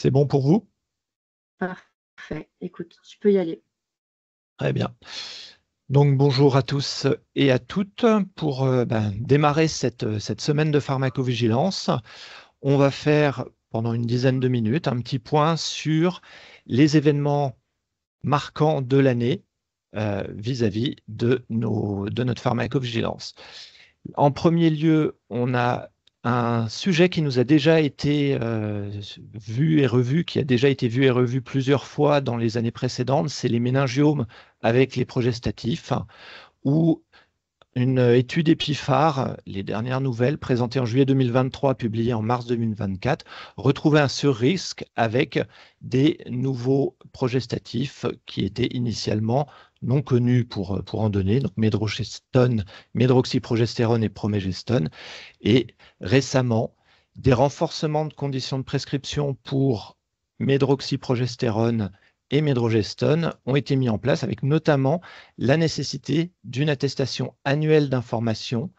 C'est bon pour vous? Parfait. Écoute, tu peux y aller. Très bien. Donc bonjour à tous et à toutes. Pour démarrer cette semaine de pharmacovigilance, on va faire pendant une dizaine de minutes un petit point sur les événements marquants de l'année vis-à-vis de notre pharmacovigilance. En premier lieu, on a un sujet qui nous a déjà été vu et revu, qui a déjà été vu et revu plusieurs fois dans les années précédentes, c'est les méningiomes avec les progestatifs, où une étude EpiPhare, les dernières nouvelles présentées en juillet 2023, publiées en mars 2024, retrouvait un surrisque avec des nouveaux progestatifs qui étaient initialement non connus pour en donner, donc médrogestone, médroxyprogestérone et promégestone. Et récemment, des renforcements de conditions de prescription pour médroxyprogestérone et médrogestone ont été mis en place, avec notamment la nécessité d'une attestation annuelle d'information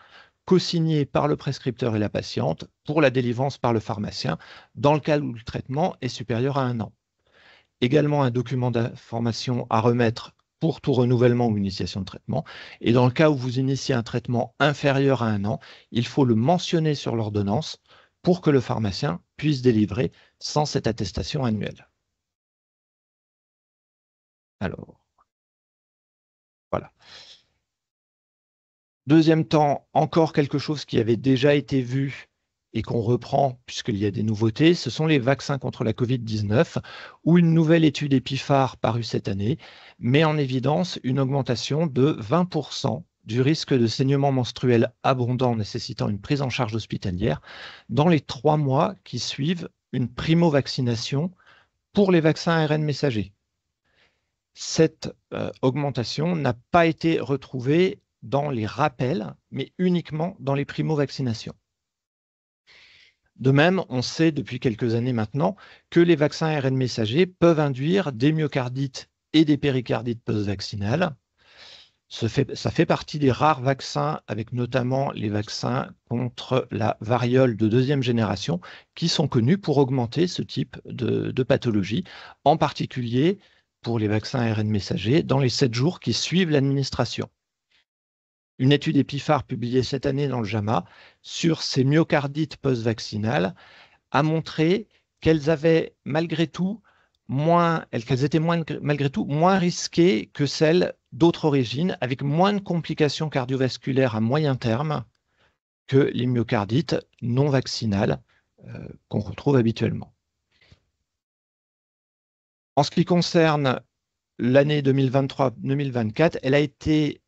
co-signée par le prescripteur et la patiente pour la délivrance par le pharmacien dans le cas où le traitement est supérieur à 1 an. Également un document d'information à remettre pour tout renouvellement ou initiation de traitement. Et dans le cas où vous initiez un traitement inférieur à 1 an, il faut le mentionner sur l'ordonnance pour que le pharmacien puisse délivrer sans cette attestation annuelle. Alors, voilà. Deuxième temps, encore quelque chose qui avait déjà été vu et qu'on reprend puisqu'il y a des nouveautés, ce sont les vaccins contre la Covid-19, où une nouvelle étude EpiPhare parue cette année met en évidence une augmentation de 20% du risque de saignement menstruel abondant nécessitant une prise en charge hospitalière dans les 3 mois qui suivent une primo-vaccination pour les vaccins ARN messagers. Cette augmentation n'a pas été retrouvée dans les rappels, mais uniquement dans les primo-vaccinations. De même, on sait depuis quelques années maintenant que les vaccins ARN messagers peuvent induire des myocardites et des péricardites post-vaccinales. Ça fait partie des rares vaccins, avec notamment les vaccins contre la variole de 2e génération, qui sont connus pour augmenter ce type de pathologie, en particulier pour les vaccins ARN messagers dans les 7 jours qui suivent l'administration. Une étude EpiPhare publiée cette année dans le JAMA sur ces myocardites post-vaccinales a montré qu'elles avaient malgré tout qu'elles étaient malgré tout moins risquées que celles d'autres origines, avec moins de complications cardiovasculaires à moyen terme que les myocardites non vaccinales qu'on retrouve habituellement. En ce qui concerne l'année 2023-2024, elle a été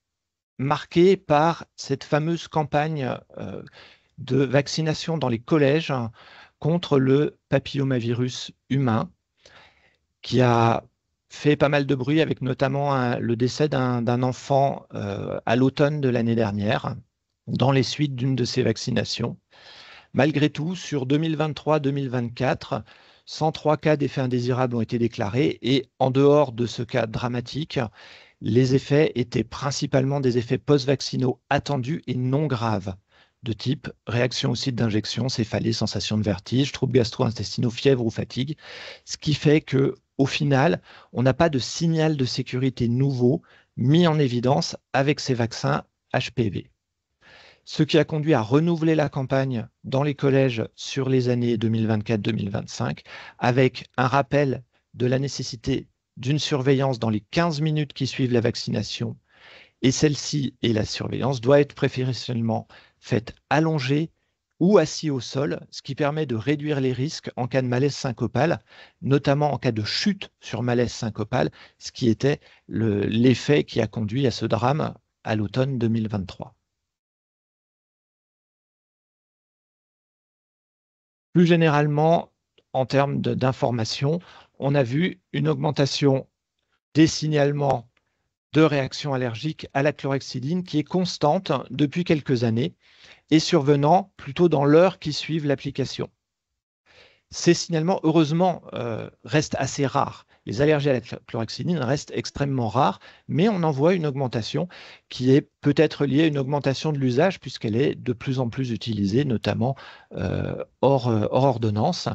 marquée par cette fameuse campagne de vaccination dans les collèges contre le papillomavirus humain, qui a fait pas mal de bruit, avec notamment le décès d'un enfant à l'automne de l'année dernière, dans les suites d'une de ces vaccinations. Malgré tout, sur 2023-2024, 103 cas d'effets indésirables ont été déclarés, et en dehors de ce cas dramatique, les effets étaient principalement des effets post-vaccinaux attendus et non graves, de type réaction au site d'injection, céphalée, sensation de vertige, troubles gastro-intestinaux, fièvre ou fatigue, ce qui fait que, au final, on n'a pas de signal de sécurité nouveau mis en évidence avec ces vaccins HPV. Ce qui a conduit à renouveler la campagne dans les collèges sur les années 2024-2025, avec un rappel de la nécessité d'une surveillance dans les 15 minutes qui suivent la vaccination, et celle-ci et la surveillance doit être préférentiellement faite allongée ou assis au sol, ce qui permet de réduire les risques en cas de malaise syncopal, notamment en cas de chute sur malaise syncopal, ce qui était l'effet qui a conduit à ce drame à l'automne 2023. Plus généralement, en termes d'information, on a vu une augmentation des signalements de réactions allergiques à la chlorhexidine qui est constante depuis quelques années et survenant plutôt dans l'heure qui suivent l'application. Ces signalements, heureusement, restent assez rares. Les allergies à la chlorhexidine restent extrêmement rares, mais on en voit une augmentation qui est peut-être liée à une augmentation de l'usage, puisqu'elle est de plus en plus utilisée, notamment hors ordonnance,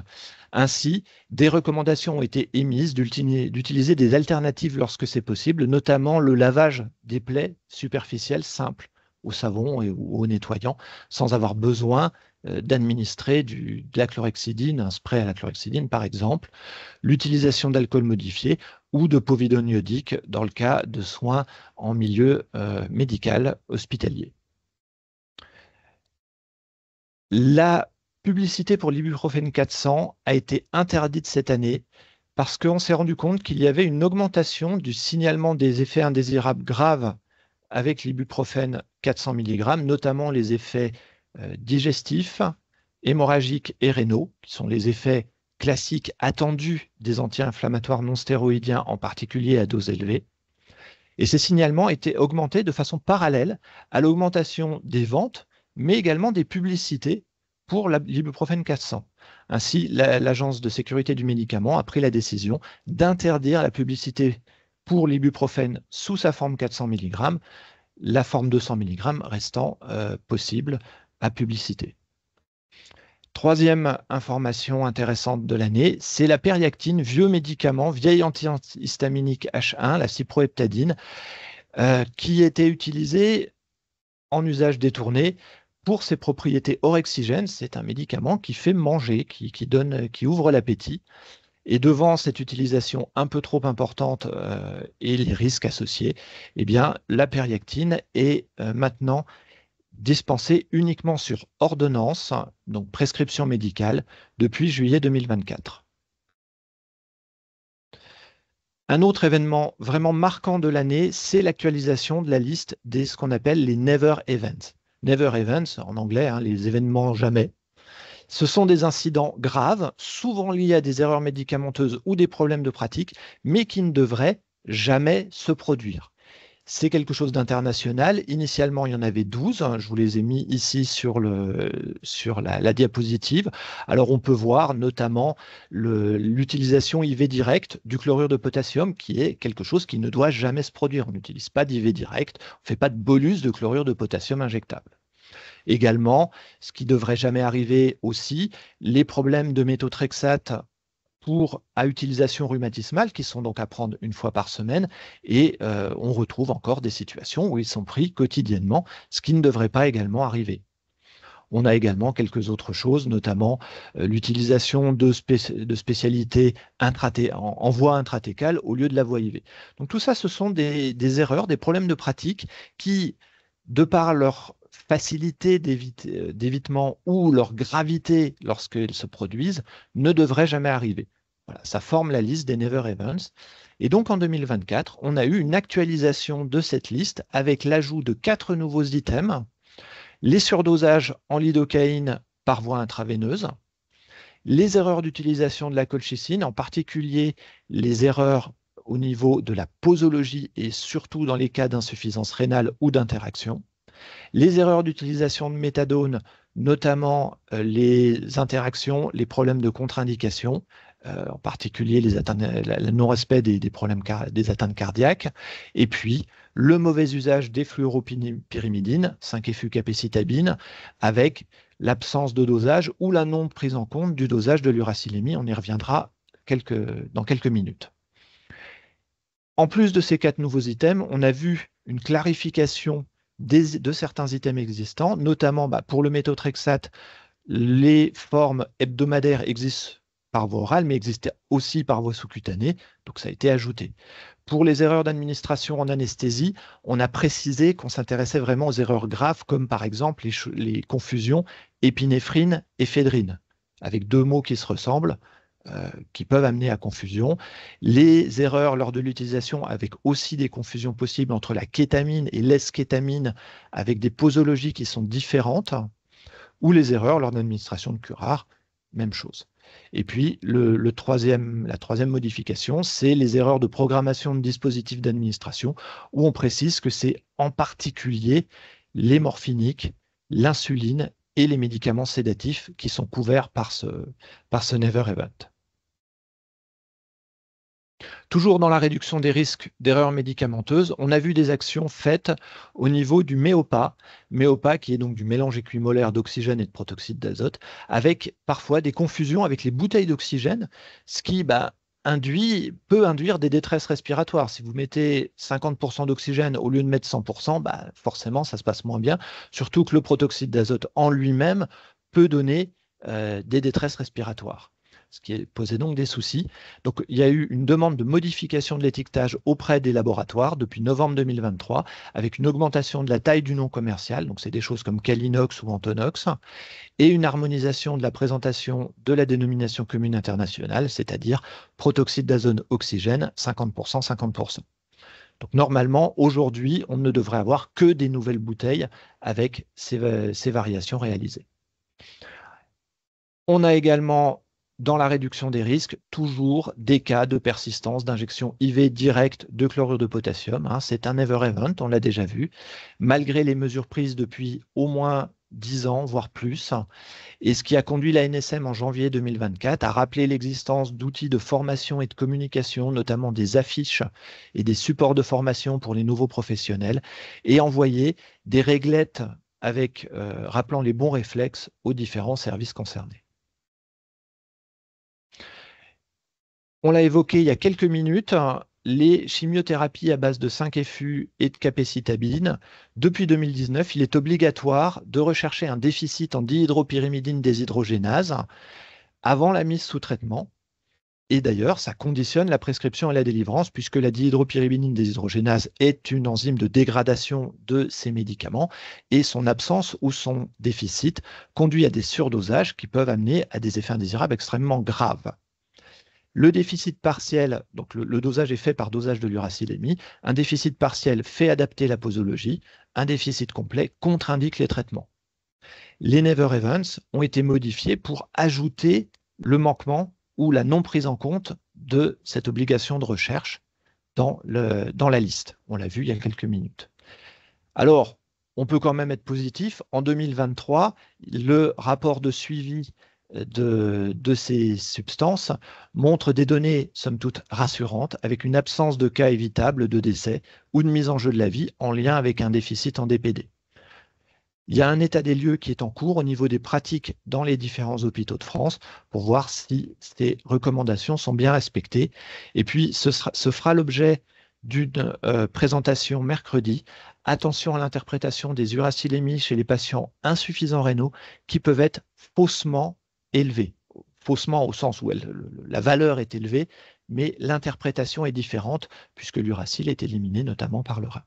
Ainsi, des recommandations ont été émises d'utiliser des alternatives lorsque c'est possible, notamment le lavage des plaies superficielles simples au savon ou au nettoyant, sans avoir besoin d'administrer de la chlorhexidine, un spray à la chlorhexidine par exemple, l'utilisation d'alcool modifié ou de povidone iodique dans le cas de soins en milieu médical hospitalier. La publicité pour l'ibuprofène 400 a été interdite cette année parce qu'on s'est rendu compte qu'il y avait une augmentation du signalement des effets indésirables graves avec l'ibuprofène 400 mg, notamment les effets digestifs, hémorragiques et rénaux, qui sont les effets classiques attendus des anti-inflammatoires non stéroïdiens, en particulier à dose élevée. Et ces signalements étaient augmentés de façon parallèle à l'augmentation des ventes, mais également des publicités pour l'ibuprofène 400. Ainsi, l'Agence de sécurité du médicament a pris la décision d'interdire la publicité pour l'ibuprofène sous sa forme 400 mg, la forme 200 mg restant possible à publicité. Troisième information intéressante de l'année, c'est la Periactine, vieux médicament, vieille antihistaminique H1, la cyproheptadine, qui était utilisée en usage détourné pour ses propriétés orexigènes. C'est un médicament qui fait manger, qui ouvre l'appétit. Et devant cette utilisation un peu trop importante et les risques associés, eh bien, la Periactine est maintenant dispensée uniquement sur ordonnance, donc prescription médicale, depuis juillet 2024. Un autre événement vraiment marquant de l'année, c'est l'actualisation de la liste des ce qu'on appelle les Never Events. Never Events, en anglais, les événements jamais. Ce sont des incidents graves, souvent liés à des erreurs médicamenteuses ou des problèmes de pratique, mais qui ne devraient jamais se produire. C'est quelque chose d'international. Initialement, il y en avait 12. Je vous les ai mis ici sur la diapositive. Alors, on peut voir notamment l'utilisation IV directe du chlorure de potassium, qui est quelque chose qui ne doit jamais se produire. On n'utilise pas d'IV direct. On ne fait pas de bolus de chlorure de potassium injectable. Également, ce qui ne devrait jamais arriver aussi, les problèmes de méthotrexate à utilisation rhumatismale, qui sont donc à prendre une fois par semaine, et on retrouve encore des situations où ils sont pris quotidiennement, ce qui ne devrait pas également arriver. On a également quelques autres choses, notamment l'utilisation de spécialités en voie intratécale au lieu de la voie IV. Donc tout ça, ce sont des erreurs, des problèmes de pratique qui, de par leur facilité d'évitement ou leur gravité lorsqu'ils se produisent, ne devraient jamais arriver. Voilà, ça forme la liste des Never Events. Et donc en 2024, on a eu une actualisation de cette liste avec l'ajout de 4 nouveaux items: les surdosages en lidocaïne par voie intraveineuse, les erreurs d'utilisation de la colchicine, en particulier les erreurs au niveau de la posologie et surtout dans les cas d'insuffisance rénale ou d'interaction, les erreurs d'utilisation de méthadone, notamment les interactions, les problèmes de contre-indication, en particulier le non-respect des problèmes des atteintes cardiaques, et puis le mauvais usage des fluoropyrimidines, 5-FU-capecitabine, avec l'absence de dosage ou la non prise en compte du dosage de l'uracilémie. On y reviendra dans quelques minutes. En plus de ces 4 nouveaux items, on a vu une clarification de certains items existants, notamment pour le méthotrexate, les formes hebdomadaires existent par voie orale, mais existent aussi par voie sous-cutanée, donc ça a été ajouté. Pour les erreurs d'administration en anesthésie, on a précisé qu'on s'intéressait vraiment aux erreurs graves, comme par exemple les confusions épinéphrine-éphédrine, avec 2 mots qui se ressemblent, qui peuvent amener à confusion. Les erreurs lors de l'utilisation, avec aussi des confusions possibles entre la kétamine et l'eskétamine, avec des posologies qui sont différentes, ou les erreurs lors de l'administration de curare, même chose. Et puis, la troisième modification, c'est les erreurs de programmation de dispositifs d'administration, où on précise que c'est en particulier les morphiniques, l'insuline et les médicaments sédatifs qui sont couverts par ce Never Event. Toujours dans la réduction des risques d'erreurs médicamenteuses, on a vu des actions faites au niveau du MEOPA, MEOPA qui est donc du mélange équimolaire d'oxygène et de protoxyde d'azote, avec parfois des confusions avec les bouteilles d'oxygène, ce qui peut induire des détresses respiratoires. Si vous mettez 50% d'oxygène au lieu de mettre 100%, forcément ça se passe moins bien, surtout que le protoxyde d'azote en lui-même peut donner des détresses respiratoires, ce qui posait donc des soucis. Donc, il y a eu une demande de modification de l'étiquetage auprès des laboratoires depuis novembre 2023, avec une augmentation de la taille du nom commercial, donc c'est des choses comme Calinox ou Antonox, et une harmonisation de la présentation de la dénomination commune internationale, c'est-à-dire protoxyde d'azote oxygène, 50%, 50%. Donc normalement, aujourd'hui, on ne devrait avoir que des nouvelles bouteilles avec ces variations réalisées. On a également, dans la réduction des risques, toujours des cas de persistance d'injection IV directe de chlorure de potassium. C'est un never event, on l'a déjà vu, malgré les mesures prises depuis au moins 10 ans, voire plus, et ce qui a conduit la NSM en janvier 2024 à rappeler l'existence d'outils de formation et de communication, notamment des affiches et des supports de formation pour les nouveaux professionnels, et envoyer des réglettes rappelant les bons réflexes aux différents services concernés. On l'a évoqué il y a quelques minutes, les chimiothérapies à base de 5-FU et de capecitabine. Depuis 2019, il est obligatoire de rechercher un déficit en dihydropyrimidine déshydrogénase avant la mise sous traitement. Et d'ailleurs, ça conditionne la prescription et la délivrance, puisque la dihydropyrimidine déshydrogénase est une enzyme de dégradation de ces médicaments, et son absence ou son déficit conduit à des surdosages qui peuvent amener à des effets indésirables extrêmement graves. Le déficit partiel, donc le dosage est fait par dosage de l'uracylémie. Un déficit partiel fait adapter la posologie. Un déficit complet contre-indique les traitements. Les never events ont été modifiés pour ajouter le manquement ou la non prise en compte de cette obligation de recherche dans la liste. On l'a vu il y a quelques minutes. Alors, on peut quand même être positif. En 2023, le rapport de suivi de ces substances montre des données, somme toute, rassurantes, avec une absence de cas évitables de décès ou de mise en jeu de la vie en lien avec un déficit en DPD. Il y a un état des lieux qui est en cours au niveau des pratiques dans les différents hôpitaux de France pour voir si ces recommandations sont bien respectées. Et puis, ce fera l'objet d'une présentation mercredi. Attention à l'interprétation des uracylémies chez les patients insuffisants rénaux qui peuvent être faussement élevés. Faussement au sens où la valeur est élevée, mais l'interprétation est différente puisque l'uracile est éliminé notamment par le rein.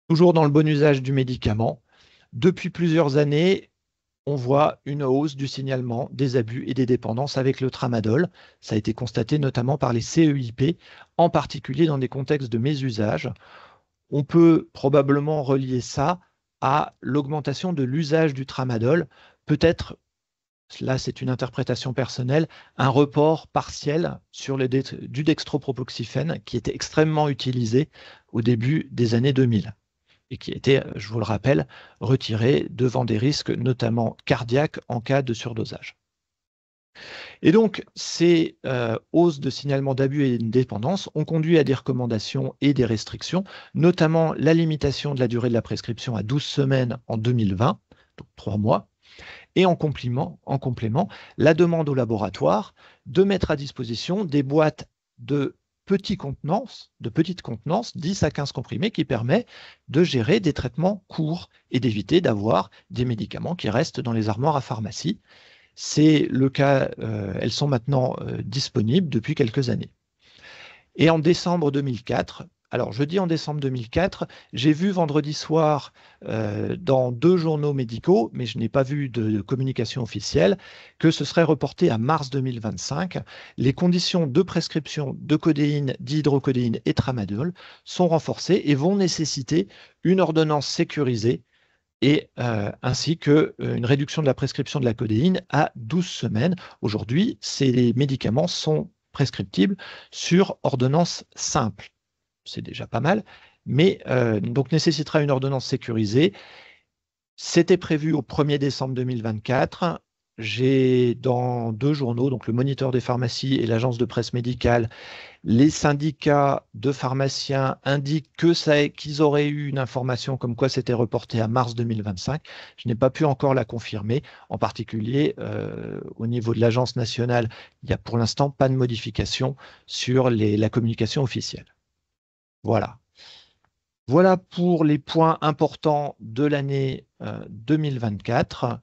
Toujours dans le bon usage du médicament, depuis plusieurs années, on voit une hausse du signalement des abus et des dépendances avec le tramadol. Ça a été constaté notamment par les CEIP, en particulier dans des contextes de mésusage. On peut probablement relier ça à l'augmentation de l'usage du tramadol. Peut-être, là c'est une interprétation personnelle, un report partiel sur du dextropropoxyphène qui était extrêmement utilisé au début des années 2000. Et qui était, je vous le rappelle, retiré devant des risques notamment cardiaques en cas de surdosage. Et donc, ces hausses de signalement d'abus et de dépendance ont conduit à des recommandations et des restrictions, notamment la limitation de la durée de la prescription à 12 semaines en 2020, donc 3 mois, et en complément, la demande au laboratoire de mettre à disposition des boîtes de petites contenances, 10 à 15 comprimés, qui permet de gérer des traitements courts et d'éviter d'avoir des médicaments qui restent dans les armoires à pharmacie. C'est le cas, elles sont maintenant disponibles depuis quelques années. Et en décembre 2004, alors je dis en décembre 2004, j'ai vu vendredi soir dans 2 journaux médicaux, mais je n'ai pas vu de communication officielle, que ce serait reporté à mars 2025. Les conditions de prescription de codéine, dihydrocodéine et tramadol sont renforcées et vont nécessiter une ordonnance sécurisée et ainsi qu'une réduction de la prescription de la codéine à 12 semaines. Aujourd'hui, ces médicaments sont prescriptibles sur ordonnance simple. C'est déjà pas mal, mais donc nécessitera une ordonnance sécurisée. C'était prévu au 1er décembre 2024. j'ai dans 2 journaux, donc le Moniteur des pharmacies et l'Agence de presse médicale, les syndicats de pharmaciens indiquent qu'ils auraient eu une information comme quoi c'était reporté à mars 2025. Je n'ai pas pu encore la confirmer. En particulier, au niveau de l'Agence nationale, il n'y a pour l'instant pas de modification sur la communication officielle. Voilà. Voilà pour les points importants de l'année 2024.